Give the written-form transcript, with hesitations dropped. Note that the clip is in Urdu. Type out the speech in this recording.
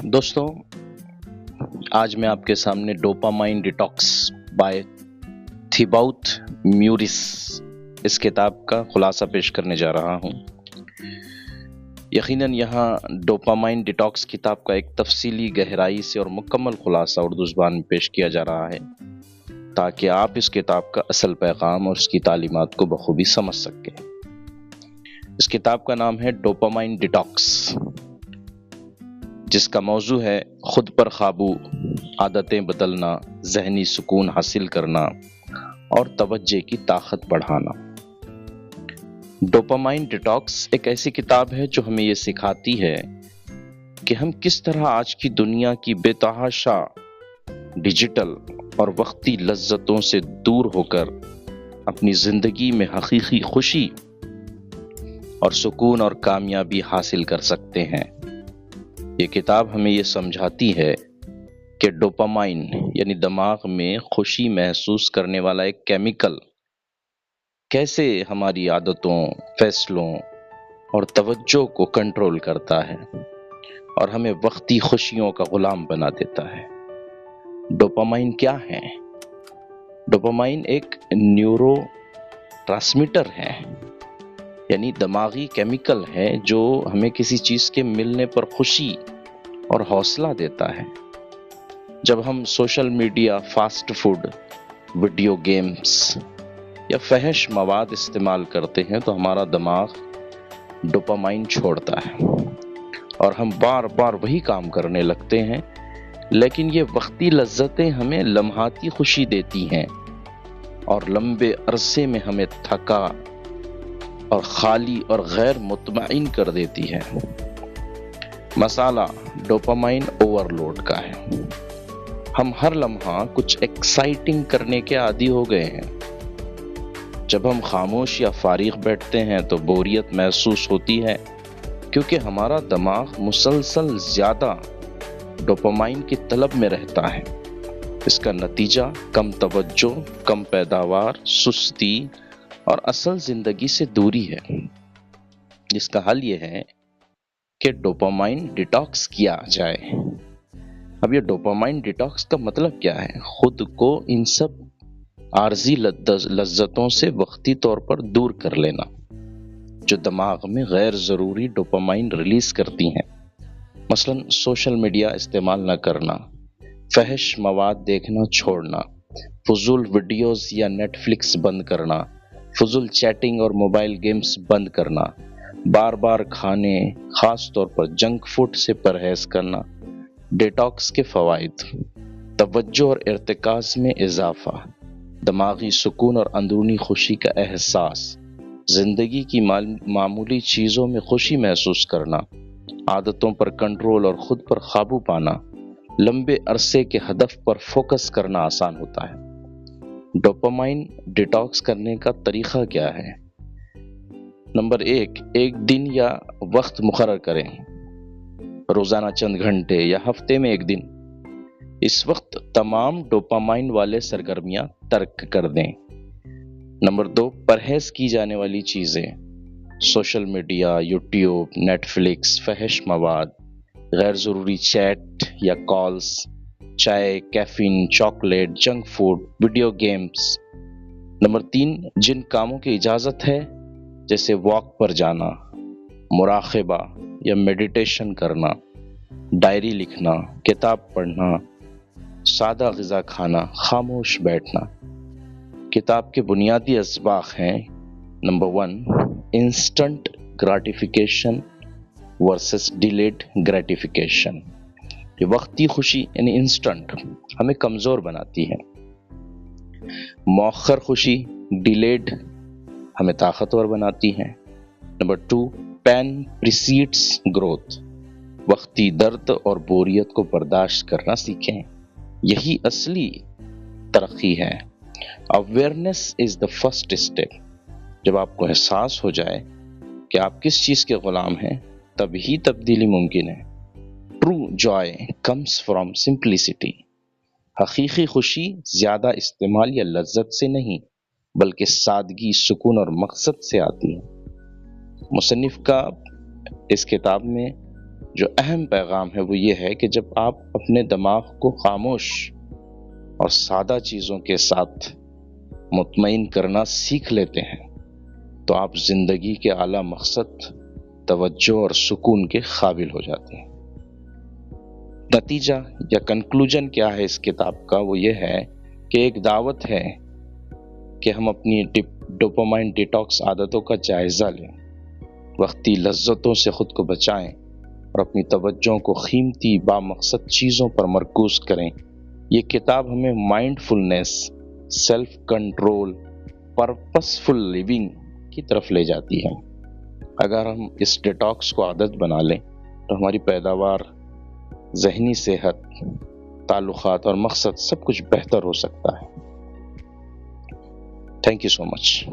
دوستوں، آج میں آپ کے سامنے ڈوپامائن ڈیٹاکس بائے تھیباؤت میورس اس کتاب کا خلاصہ پیش کرنے جا رہا ہوں۔ یقیناً یہاں ڈوپامائن ڈیٹاکس کتاب کا ایک تفصیلی گہرائی سے اور مکمل خلاصہ اردو زبان میں پیش کیا جا رہا ہے تاکہ آپ اس کتاب کا اصل پیغام اور اس کی تعلیمات کو بخوبی سمجھ سکیں۔ اس کتاب کا نام ہے ڈوپامائن ڈیٹاکس، جس کا موضوع ہے خود پر قابو، عادتیں بدلنا، ذہنی سکون حاصل کرنا اور توجہ کی طاقت بڑھانا۔ ڈوپامائن ڈیٹاکس ایک ایسی کتاب ہے جو ہمیں یہ سکھاتی ہے کہ ہم کس طرح آج کی دنیا کی بے تحاشا ڈیجیٹل اور وقتی لذتوں سے دور ہو کر اپنی زندگی میں حقیقی خوشی اور سکون اور کامیابی حاصل کر سکتے ہیں۔ یہ کتاب ہمیں یہ سمجھاتی ہے کہ ڈوپامائن یعنی دماغ میں خوشی محسوس کرنے والا ایک کیمیکل کیسے ہماری عادتوں، فیصلوں اور توجہ کو کنٹرول کرتا ہے اور ہمیں وقتی خوشیوں کا غلام بنا دیتا ہے۔ ڈوپامائن کیا ہے؟ ڈوپامائن ایک نیورو ٹرانسمیٹر ہے، یعنی دماغی کیمیکل ہے جو ہمیں کسی چیز کے ملنے پر خوشی اور حوصلہ دیتا ہے۔ جب ہم social media, fast food, video games یا فحش مواد استعمال کرتے ہیں تو ہمارا دماغ ڈوپامائن چھوڑتا ہے اور ہم بار بار وہی کام کرنے لگتے ہیں، لیکن یہ وقتی لذتیں ہمیں لمحاتی خوشی دیتی ہیں اور لمبے عرصے میں ہمیں تھکا اور خالی اور غیر مطمئن کر دیتی ہے۔ مسئلہ ڈوپامائن اوور لوڈ کا ہے۔ ہم ہر لمحہ کچھ ایکسائٹنگ کرنے کے عادی ہو گئے ہیں۔ جب ہم خاموش یا فارغ بیٹھتے ہیں تو بوریت محسوس ہوتی ہے کیونکہ ہمارا دماغ مسلسل زیادہ ڈوپامائن کی طلب میں رہتا ہے۔ اس کا نتیجہ کم توجہ، کم پیداوار، سستی اور اصل زندگی سے دوری ہے۔ جس کا حل یہ ہے کہ ڈوپامائن ڈیٹاکس کیا جائے۔ اب یہ ڈوپامائن ڈیٹاکس کا مطلب کیا ہے؟ خود کو ان سب عارضی لذتوں سے وقتی طور پر دور کر لینا جو دماغ میں غیر ضروری ڈوپامائن ریلیز کرتی ہیں۔ مثلا سوشل میڈیا استعمال نہ کرنا، فحش مواد دیکھنا چھوڑنا، فضول ویڈیوز یا نیٹ فلکس بند کرنا، فضول چیٹنگ اور موبائل گیمز بند کرنا، بار بار کھانے، خاص طور پر جنک فوڈ سے پرہیز کرنا۔ ڈیٹاکس کے فوائد: توجہ اور ارتکاز میں اضافہ، دماغی سکون اور اندرونی خوشی کا احساس، زندگی کی معمولی چیزوں میں خوشی محسوس کرنا، عادتوں پر کنٹرول اور خود پر قابو پانا، لمبے عرصے کے ہدف پر فوکس کرنا آسان ہوتا ہے۔ ڈوپامائن ڈیٹاکس کرنے کا طریقہ کیا ہے؟ نمبر 1، ایک دن یا وقت مقرر کریں، روزانہ چند گھنٹے یا ہفتے میں ایک دن۔ اس وقت تمام ڈوپامائن والے سرگرمیاں ترک کر دیں۔ نمبر 2، پرہیز کی جانے والی چیزیں، social media, YouTube, Netflix, فحش مواد، غیر ضروری چیٹ یا کالز، چائے، caffeine, chocolate, junk food, video games. Number 3، جن کاموں کی اجازت ہے جیسے واک پر جانا، مراقبہ یا میڈیٹیشن کرنا، ڈائری لکھنا، کتاب پڑھنا، سادہ غذا کھانا، خاموش بیٹھنا۔ کتاب کے بنیادی اسباق ہیں: number 1، instant gratification versus delayed gratification. یہ وقتی خوشی یعنی انسٹنٹ ہمیں کمزور بناتی ہے۔ مؤخر خوشی ڈیلیڈ ہمیں طاقتور بناتی ہے۔ نمبر 2، پین پریسیڈس گروتھ، وقتی درد اور بوریت کو برداشت کرنا سیکھیں، یہی اصلی ترقی ہے۔ Awareness is the first step, جب آپ کو احساس ہو جائے کہ آپ کس چیز کے غلام ہیں تبھی تبدیلی ممکن ہے۔ True joy comes from simplicity, حقیقی خوشی زیادہ استعمال یا لذت سے نہیں بلکہ سادگی، سکون اور مقصد سے آتی ہے۔ مصنف کا اس کتاب میں جو اہم پیغام ہے وہ یہ ہے کہ جب آپ اپنے دماغ کو خاموش اور سادہ چیزوں کے ساتھ مطمئن کرنا سیکھ لیتے ہیں تو آپ زندگی کے اعلیٰ مقصد، توجہ اور سکون کے قابل ہو جاتے ہیں۔ نتیجہ یا کنکلوژن کیا ہے اس کتاب کا؟ وہ یہ ہے کہ ایک دعوت ہے کہ ہم اپنی ڈوپامائن ڈیٹاکس عادتوں کا جائزہ لیں، وقتی لذتوں سے خود کو بچائیں اور اپنی توجہ کو قیمتی بامقصد چیزوں پر مرکوز کریں۔ یہ کتاب ہمیں مائنڈ فلنس، سیلف کنٹرول، پرپسفل لیونگ کی طرف لے جاتی ہے۔ اگر ہم اس ڈیٹاکس کو عادت بنا لیں تو ہماری پیداوار، ذہنی صحت، تعلقات اور مقصد سب کچھ بہتر ہو سکتا ہے۔ Thank you so much.